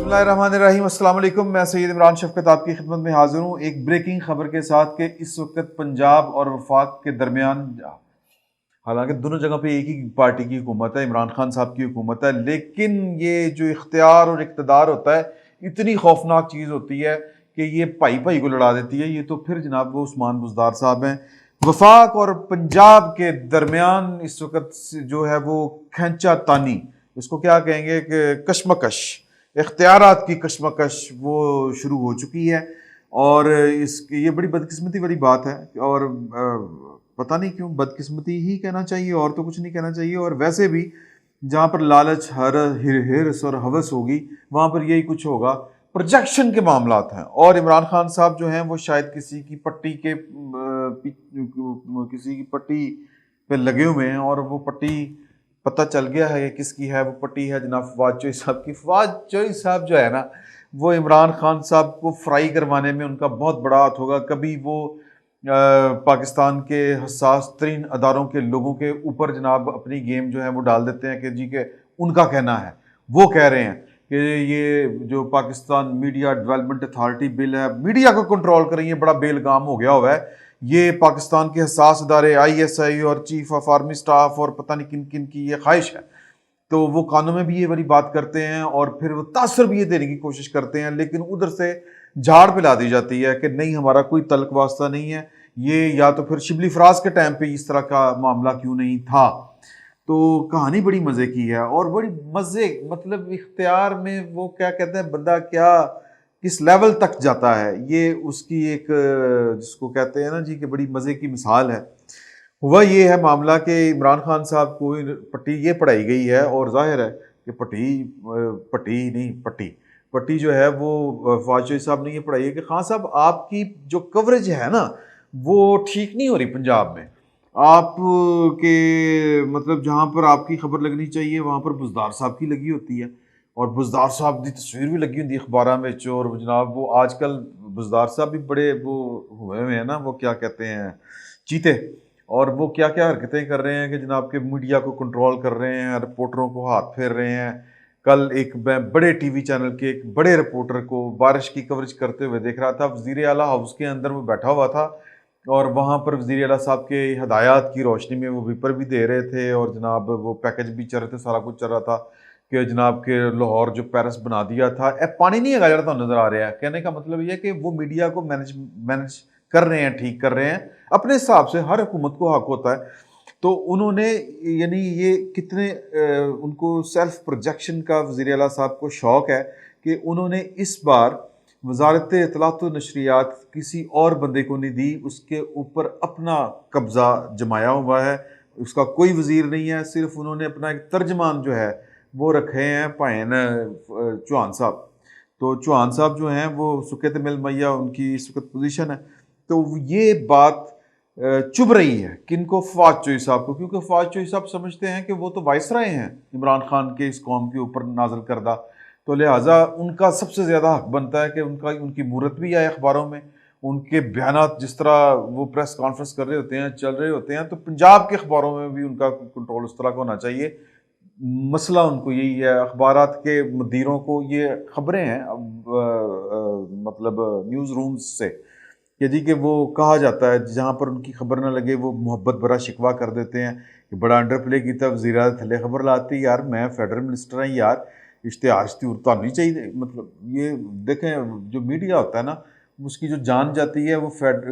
بسم اللہ الرحمن الرحیم، السلام علیکم۔ میں سید عمران شفقت آپ کی خدمت میں حاضر ہوں ایک بریکنگ خبر کے ساتھ کہ اس وقت پنجاب اور وفاق کے درمیان، حالانکہ دونوں جگہ پہ ایک ہی پارٹی کی حکومت ہے، عمران خان صاحب کی حکومت ہے، لیکن یہ جو اختیار اور اقتدار ہوتا ہے اتنی خوفناک چیز ہوتی ہے کہ یہ بھائی بھائی کو لڑا دیتی ہے۔ یہ تو پھر جناب وہ عثمان بزدار صاحب ہیں۔ وفاق اور پنجاب کے درمیان اس وقت جو ہے وہ کھینچا تانی، اس کو کیا کہیں گے کہ کشمکش، اختیارات کی کشمکش وہ شروع ہو چکی ہے، اور یہ بڑی بدقسمتی والی بات ہے، اور پتہ نہیں کیوں بدقسمتی ہی کہنا چاہیے اور تو کچھ نہیں کہنا چاہیے۔ اور ویسے بھی جہاں پر لالچ، ہرس اور ہوس ہوگی وہاں پر یہی کچھ ہوگا۔ پروجیکشن کے معاملات ہیں، اور عمران خان صاحب جو ہیں وہ شاید کسی کی پٹی پہ لگے ہوئے ہیں، اور وہ پٹی پتہ چل گیا ہے کہ کس کی ہے وہ پٹی ہے جناب فواد چوہی صاحب کی۔ فواد چوہی صاحب جو ہے نا، وہ عمران خان صاحب کو فرائی کروانے میں ان کا بہت بڑا ہاتھ ہوگا۔ کبھی وہ پاکستان کے حساس ترین اداروں کے لوگوں کے اوپر جناب اپنی گیم جو ہے وہ ڈال دیتے ہیں کہ جی کہ ان کا کہنا ہے، وہ کہہ رہے ہیں کہ یہ جو پاکستان میڈیا ڈیولپمنٹ اتھارٹی بل ہے، میڈیا کو کنٹرول کریں، یہ بڑا بے لگام ہو گیا ہوا ہے۔ یہ پاکستان کے حساس ادارے ISI اور چیف آف آرمی سٹاف اور پتہ نہیں کن کن کی یہ خواہش ہے، تو وہ کانوں میں بھی یہ والی بات کرتے ہیں، اور پھر وہ تاثر بھی یہ دینے کی کوشش کرتے ہیں، لیکن ادھر سے جھاڑ پلا دی جاتی ہے کہ نہیں ہمارا کوئی تعلق واسطہ نہیں ہے یہ، یا تو پھر شبلی فراز کے ٹائم پہ اس طرح کا معاملہ کیوں نہیں تھا۔ تو کہانی بڑی مزے کی ہے، اور بڑی مزے مطلب اختیار میں وہ کیا کہتے ہیں بندہ کیا کس لیول تک جاتا ہے، یہ اس کی ایک جس کو کہتے ہیں نا جی کہ بڑی مزے کی مثال ہے۔ ہوا یہ ہے معاملہ کہ عمران خان صاحب کو پٹی یہ پڑھائی گئی ہے، اور ظاہر ہے کہ پٹی جو ہے وہ فواد چوہی صاحب نے یہ پڑھائی ہے کہ خان صاحب آپ کی جو کوریج ہے نا وہ ٹھیک نہیں ہو رہی پنجاب میں، آپ کے مطلب جہاں پر آپ کی خبر لگنی چاہیے وہاں پر بزدار صاحب کی لگی ہوتی ہے، اور بزدار صاحب کی تصویر بھی لگی ہوتی ہے اخباراں میں، اور جناب وہ آج کل بزدار صاحب بھی بڑے وہ ہوئے ہوئے ہیں نا، وہ کیا کہتے ہیں چیتے، اور وہ کیا کیا حرکتیں کر رہے ہیں کہ جناب کے میڈیا کو کنٹرول کر رہے ہیں، رپورٹروں کو ہاتھ پھیر رہے ہیں۔ کل ایک بڑے ٹی وی چینل کے ایک بڑے رپورٹر کو بارش کی کوریج کرتے ہوئے دیکھ رہا تھا، وزیر اعلیٰ ہاؤس کے اندر وہ بیٹھا ہوا تھا، اور وہاں پر وزیر اعلیٰ صاحب کے ہدایات کی روشنی میں وہ ویپر بھی دے رہے تھے، اور جناب وہ پیکج بھی چل رہے تھے، سارا کچھ چل رہا تھا کہ جناب کے لاہور جو پیرس بنا دیا تھا، پانی نہیں لگا رہا تھا نظر آ رہا ہے۔ کہنے کا مطلب یہ کہ وہ میڈیا کو مینج کر رہے ہیں، ٹھیک کر رہے ہیں اپنے حساب سے، ہر حکومت کو حق ہوتا ہے۔ تو انہوں نے یعنی یہ کتنے ان کو سیلف پروجیکشن کا وزیر اعلیٰ صاحب کو شوق ہے کہ انہوں نے اس بار وزارت اطلاعات و نشریات کسی اور بندے کو نہیں دی، اس کے اوپر اپنا قبضہ جمایا ہوا ہے، اس کا کوئی وزیر نہیں ہے، صرف انہوں نے اپنا ایک ترجمان جو ہے وہ رکھے ہیں پائن چوہان صاحب۔ تو چوہان صاحب جو ہیں وہ سکیت مل میاں ان کی اس وقت پوزیشن ہے۔ تو یہ بات چبھ رہی ہے کن کو؟ فواد چوہی صاحب کو، کیونکہ فواد چوہی صاحب سمجھتے ہیں کہ وہ تو وائسرائے ہیں عمران خان کے اس قوم کے اوپر نازل کردہ، تو لہٰذا ان کا سب سے زیادہ حق بنتا ہے کہ ان کی مورت بھی آئے اخباروں میں، ان کے بیانات جس طرح وہ پریس کانفرنس کر رہے ہوتے ہیں، چل رہے ہوتے ہیں، تو پنجاب کے اخباروں میں بھی ان کا کنٹرول اس طرح کا ہونا چاہیے۔ مسئلہ ان کو یہی ہے، اخبارات کے مدیروں کو یہ خبریں ہیں مطلب نیوز رومز سے کہ جی کہ وہ کہا جاتا ہے جہاں پر ان کی خبر نہ لگے وہ محبت بھرا شکوہ کر دیتے ہیں کہ بڑا انڈر پلے کیتا، وزیر اعظم تھلے خبر لاتی، یار میں فیڈرل منسٹر ہیں یار، اشتہار تو نہیں چاہیے۔ مطلب یہ دیکھیں جو میڈیا ہوتا ہے نا اس کی جو جان جاتی ہے وہ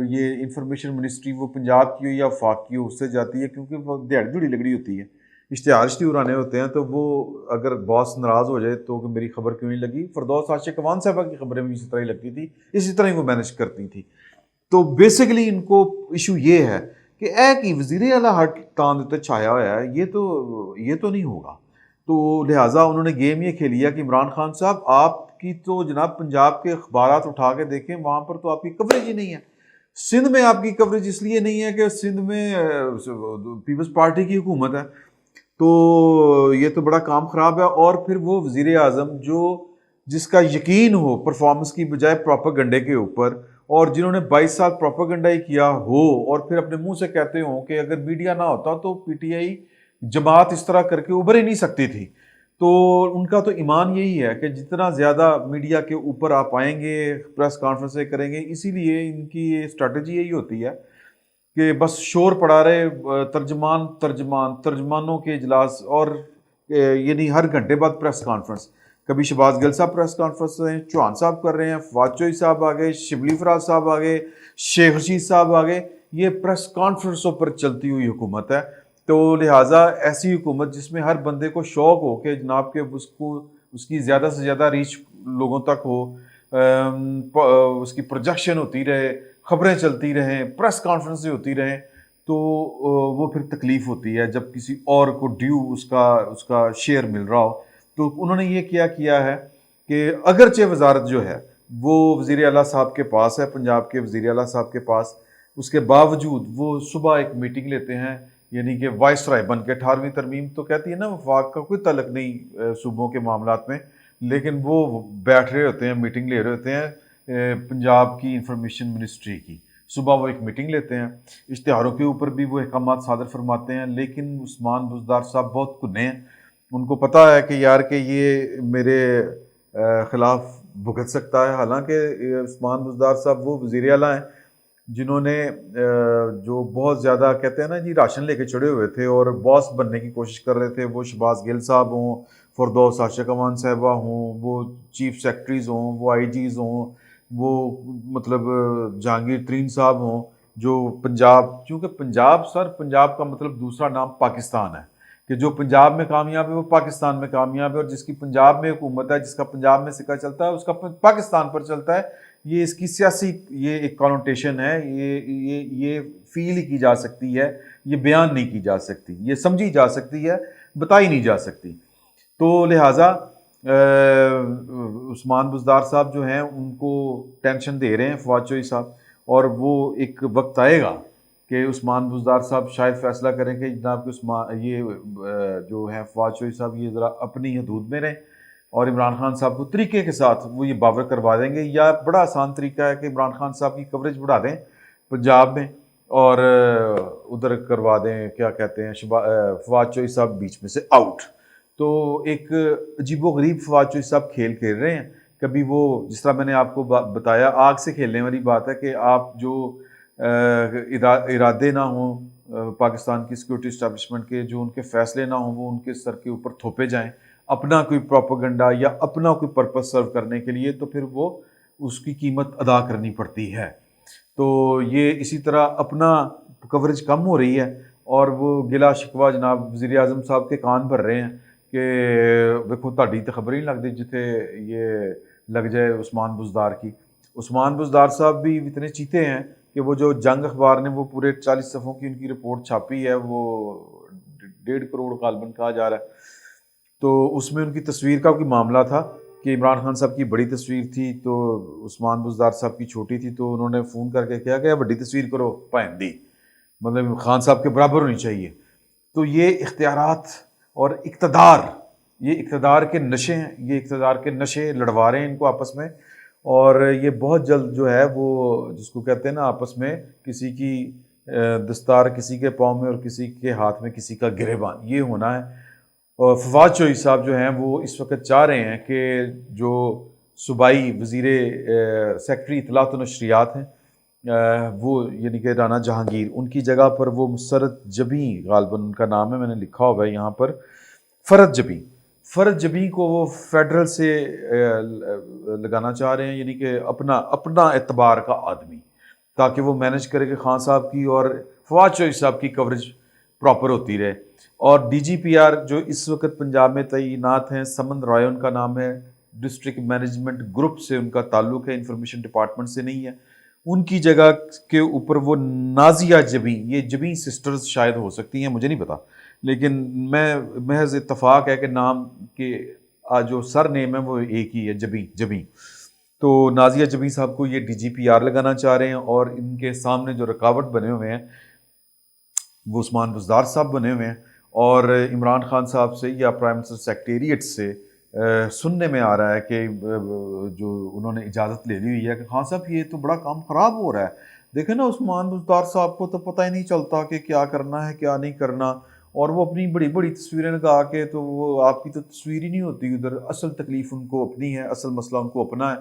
یہ انفارمیشن منسٹری وہ پنجاب کی ہو یا وفاق کی ہو اس سے جاتی ہے، کیونکہ وہ دیہڑی جڑی لگڑی ہوتی ہے، اشتہار آنے ہوتے ہیں، تو وہ اگر باس ناراض ہو جائے تو کہ میری خبر کیوں نہیں لگی۔ فردوس عاشق اقوان صاحبہ کی خبریں بھی اسی طرح ہی لگتی تھی، اسی طرح ہی وہ مینج کرتی تھی۔ تو بیسیکلی ان کو ایشو یہ ہے کہ کی وزیر اعلیٰ ہٹ تان دیتے چھایا ہوا ہے، یہ تو نہیں ہوگا۔ تو لہٰذا انہوں نے گیم یہ کھیلی ہے کہ عمران خان صاحب آپ کی تو جناب پنجاب کے اخبارات اٹھا کے دیکھیں، وہاں پر تو آپ کی کوریج ہی نہیں ہے۔ سندھ میں آپ کی کوریج اس لیے نہیں ہے کہ سندھ میں پیپلز پارٹی کی حکومت ہے، تو یہ تو بڑا کام خراب ہے۔ اور پھر وہ وزیر اعظم جس کا یقین ہو پرفارمنس کی بجائے پروپیگنڈے کے اوپر، اور جنہوں نے 22 سال پروپیگنڈا ہی کیا ہو، اور پھر اپنے منہ سے کہتے ہوں کہ اگر میڈیا نہ ہوتا تو PTI جماعت اس طرح کر کے ابھر ہی نہیں سکتی تھی، تو ان کا تو ایمان یہی ہے کہ جتنا زیادہ میڈیا کے اوپر آپ آئیں گے، پریس کانفرنسیں کریں گے، اسی لیے ان کی اسٹریٹجی یہی ہوتی ہے کہ بس شور پڑا رہے، ترجمانوں کے اجلاس، اور یعنی ہر گھنٹے بعد پریس کانفرنس. کبھی شہباز گل صاحب پریس کانفرنس رہے ہیں، چوہان صاحب کر رہے ہیں، فواد چوہی صاحب آ گئے، شبلی فراز صاحب آ گئے، شیخ رشید صاحب آ گئے. یہ پریس کانفرنسوں پر چلتی ہوئی حکومت ہے. تو لہٰذا ایسی حکومت جس میں ہر بندے کو شوق ہو کہ جناب کہ اس کی زیادہ سے زیادہ ریچ لوگوں تک ہو، اس کی پروجیکشن ہوتی رہے، خبریں چلتی رہیں، پریس کانفرنسیں ہوتی رہیں، تو وہ پھر تکلیف ہوتی ہے جب کسی اور کو ڈیو اس کا شیئر مل رہا ہو. تو انہوں نے یہ کیا ہے کہ اگرچہ وزارت جو ہے وہ وزیر اعلیٰ صاحب کے پاس ہے، پنجاب کے وزیر اعلیٰ صاحب کے پاس، اس کے باوجود وہ صبح ایک میٹنگ لیتے ہیں، یعنی کہ وائس رائے بن کے. 18ویں ترمیم تو کہتی ہے نا وفاق کا کوئی تعلق نہیں صوبوں کے معاملات میں، لیکن وہ بیٹھ رہے ہوتے ہیں، میٹنگ لے رہے ہوتے ہیں پنجاب کی انفارمیشن منسٹری کی. صبح وہ ایک میٹنگ لیتے ہیں، اشتہاروں کے اوپر بھی وہ احکامات صادر فرماتے ہیں، لیکن عثمان بزدار صاحب بہت کنے ہیں. ان کو پتہ ہے کہ یار کہ یہ میرے خلاف بھگت سکتا ہے. حالانکہ عثمان بزدار صاحب وہ وزیر اعلیٰ ہیں جنہوں نے جو بہت زیادہ کہتے ہیں نا جی راشن لے کے چڑھے ہوئے تھے اور باس بننے کی کوشش کر رہے تھے. وہ شہباز گل صاحب ہوں، فردوس عاشق امان صاحبہ ہوں، وہ چیف سیکرٹریز ہوں، وہ آئی جیز ہوں، وہ مطلب جہانگیر ترین صاحب ہوں، جو پنجاب، چونکہ پنجاب کا مطلب دوسرا نام پاکستان ہے، کہ جو پنجاب میں کامیاب ہے وہ پاکستان میں کامیاب ہے، اور جس کی پنجاب میں حکومت ہے، جس کا پنجاب میں سکہ چلتا ہے، اس کا پاکستان پر چلتا ہے. یہ اس کی سیاسی یہ ایک کانوٹیشن ہے، یہ فیل کی جا سکتی ہے، یہ بیان نہیں کی جا سکتی، یہ سمجھی جا سکتی ہے، بتائی نہیں جا سکتی. تو لہٰذا عثمان بزدار صاحب جو ہیں ان کو ٹینشن دے رہے ہیں فواد چوہی صاحب، اور وہ ایک وقت آئے گا کہ عثمان بزدار صاحب شاید فیصلہ کریں کہ جناب کہ یہ جو ہیں فواد چوہی صاحب یہ ذرا اپنی حدود میں رہیں، اور عمران خان صاحب کو طریقے کے ساتھ وہ یہ باور کروا دیں گے. یا بڑا آسان طریقہ ہے کہ عمران خان صاحب کی کوریج بڑھا دیں پنجاب میں، اور ادھر کروا دیں کیا کہتے ہیں فواد چوہی صاحب بیچ میں سے آؤٹ. تو ایک عجیب و غریب فواد چوہی صاحب کھیل رہے ہیں. کبھی وہ جس طرح میں نے آپ کو بتایا آگ سے کھیلنے والی بات ہے کہ آپ جو ارادے نہ ہوں پاکستان کی سیکورٹی اسٹیبلشمنٹ کے، جو ان کے فیصلے نہ ہوں وہ ان کے سر کے اوپر تھوپے جائیں اپنا کوئی پروپیگنڈا یا اپنا کوئی پرپس سرو کرنے کے لیے، تو پھر وہ اس کی قیمت ادا کرنی پڑتی ہے. تو یہ اسی طرح اپنا کوریج کم ہو رہی ہے، اور وہ گلا شکوہ جناب وزیر اعظم صاحب کے کان بھر رہے ہیں کہ دیکھو تہاڈی تے خبر ہی نہیں لگتی جتنے یہ لگ جائے عثمان بزدار کی. عثمان بزدار صاحب بھی اتنے چیتے ہیں کہ وہ جو جنگ اخبار نے وہ پورے 40 صفحوں کی ان کی رپورٹ چھاپی ہے، وہ 1.5 کروڑ غالباً کہا جا رہا ہے. تو اس میں ان کی تصویر کا کوئی معاملہ تھا کہ عمران خان صاحب کی بڑی تصویر تھی تو عثمان بزدار صاحب کی چھوٹی تھی، تو انہوں نے فون کر کے کہا کہ بڑی تصویر کرو پہن دی، مطلب خان صاحب کے برابر ہونی چاہیے. تو یہ اختیارات اور اقتدار کے نشے ہیں، یہ اقتدار کے نشے لڑوا رہے ہیں ان کو آپس میں. اور یہ بہت جلد جو ہے وہ جس کو کہتے ہیں نا آپس میں کسی کی دستار کسی کے پاؤں میں اور کسی کے ہاتھ میں کسی کا گریبان، یہ ہونا ہے. اور فواد چوہی صاحب جو ہیں وہ اس وقت چاہ رہے ہیں کہ جو صوبائی وزیر سیکرٹری اطلاعات و نشریات ہیں وہ یعنی کہ رانا جہانگیر، ان کی جگہ پر وہ مسرت جبیں غالباً ان کا نام ہے، میں نے لکھا ہوا ہے یہاں پر، فرد جبیں کو وہ فیڈرل سے لگانا چاہ رہے ہیں، یعنی کہ اپنا اعتبار کا آدمی، تاکہ وہ مینج کرے کہ خان صاحب کی اور فواد چوہی صاحب کی کوریج پراپر ہوتی رہے. اور ڈی جی پی آر جو اس وقت پنجاب میں تعینات ہیں، سمن رائے ان کا نام ہے، ڈسٹرکٹ مینجمنٹ گروپ سے ان کا تعلق ہے، انفارمیشن ڈپارٹمنٹ سے نہیں ہے. ان کی جگہ کے اوپر وہ نازیہ جبیں، یہ جبیں سسٹرز شاید ہو سکتی ہیں، مجھے نہیں پتا، لیکن میں محض اتفاق ہے کہ نام کے جو سر نیم ہے وہ ایک ہی ہے، جبیں. تو نازیہ جبیں صاحب کو یہ ڈی جی پی آر لگانا چاہ رہے ہیں، اور ان کے سامنے جو رکاوٹ بنے ہوئے ہیں وہ عثمان بزدار صاحب بنے ہوئے ہیں. اور عمران خان صاحب سے یا پرائم منسٹر سیکریٹریٹ سے سننے میں آ رہا ہے کہ جو انہوں نے اجازت لے لی ہوئی ہے کہ خان صاحب یہ تو بڑا کام خراب ہو رہا ہے، دیکھیں نا عثمان بزدار صاحب کو تو پتہ ہی نہیں چلتا کہ کیا کرنا ہے کیا نہیں کرنا، اور وہ اپنی بڑی بڑی تصویریں لگا کے، تو وہ آپ کی تو تصویر ہی نہیں ہوتی ادھر. اصل تکلیف ان کو اپنی ہے، اصل مسئلہ ان کو اپنا ہے.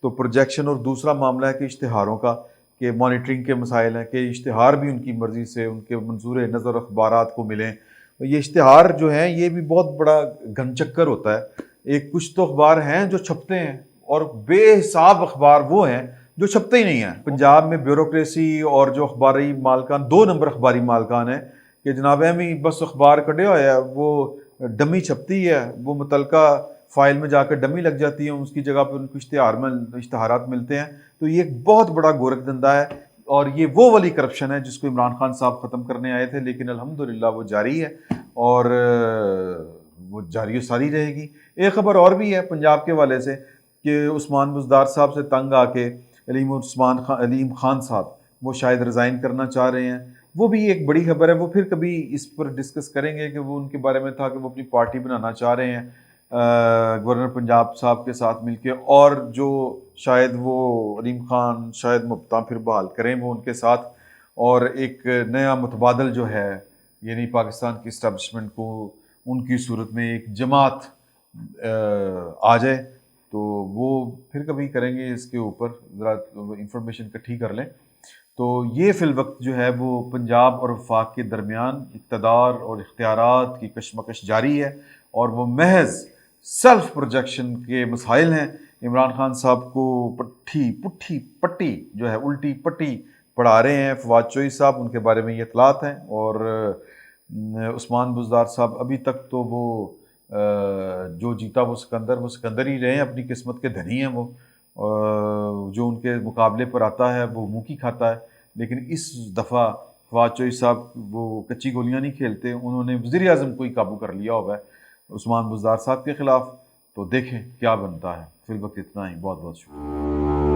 تو پروجیکشن. اور دوسرا معاملہ ہے کہ اشتہاروں کا، کہ مانیٹرنگ کے مسائل ہیں، کہ اشتہار بھی ان کی مرضی سے ان کے منظور نظر اخبارات کو ملیں. یہ اشتہار جو ہیں یہ بھی بہت بڑا گھن چکر ہوتا ہے. ایک کچھ تو اخبار ہیں جو چھپتے ہیں، اور بے حساب اخبار وہ ہیں جو چھپتے ہی نہیں ہیں. پنجاب میں بیوروکریسی اور جو اخباری مالکان 2 نمبر اخباری مالکان ہیں کہ جناب احمی بس اخبار کٹے ہوئے ہے، وہ ڈمی چھپتی ہے، وہ متعلقہ فائل میں جا کے ڈمی لگ جاتی ہے، اس کی جگہ پہ ان کو اشتہارات ملتے ہیں. تو یہ ایک بہت بڑا گورکھ دھندا ہے، اور یہ وہ والی کرپشن ہے جس کو عمران خان صاحب ختم کرنے آئے تھے، لیکن الحمدللہ وہ جاری ہے، اور وہ جاری و ساری رہے گی. ایک خبر اور بھی ہے پنجاب کے حوالے سے کہ عثمان بزدار صاحب سے تنگ آ کے علیم خان صاحب وہ شاید ریزائن کرنا چاہ رہے ہیں. وہ بھی ایک بڑی خبر ہے، وہ پھر کبھی اس پر ڈسکس کریں گے کہ وہ ان کے بارے میں تھا کہ وہ اپنی پارٹی بنانا چاہ رہے ہیں گورنر پنجاب صاحب کے ساتھ مل کے، اور جو شاید وہ علیم خان شاید مبتا پھر بحال کریں وہ ان کے ساتھ، اور ایک نیا متبادل جو ہے یعنی پاکستان کی اسٹیبلشمنٹ کو ان کی صورت میں ایک جماعت آ جائے. تو وہ پھر کبھی کریں گے اس کے اوپر، ذرا انفارمیشن اکٹھی کر لیں. تو یہ فی الوقت جو ہے وہ پنجاب اور وفاق کے درمیان اقتدار اور اختیارات کی کشمکش جاری ہے، اور وہ محض سیلف پروجیکشن کے مسائل ہیں. عمران خان صاحب کو پٹی جو ہے الٹی پٹی پڑھا رہے ہیں فواد چوہی صاحب، ان کے بارے میں یہ اطلاعات ہیں. اور عثمان بزدار صاحب ابھی تک تو وہ جو جیتا وہ سکندر ہی رہے ہیں، اپنی قسمت کے دھنی ہیں وہ. جو ان کے مقابلے پر آتا ہے وہ منہ کی کھاتا ہے. لیکن اس دفعہ فواد چوہی صاحب وہ کچی گولیاں نہیں کھیلتے، انہوں نے وزیر اعظم کو ہی قابو کر لیا ہوگا عثمان بزدار صاحب کے خلاف. تو دیکھیں کیا بنتا ہے. فی الوقت اتنا ہی. بہت بہت شکریہ.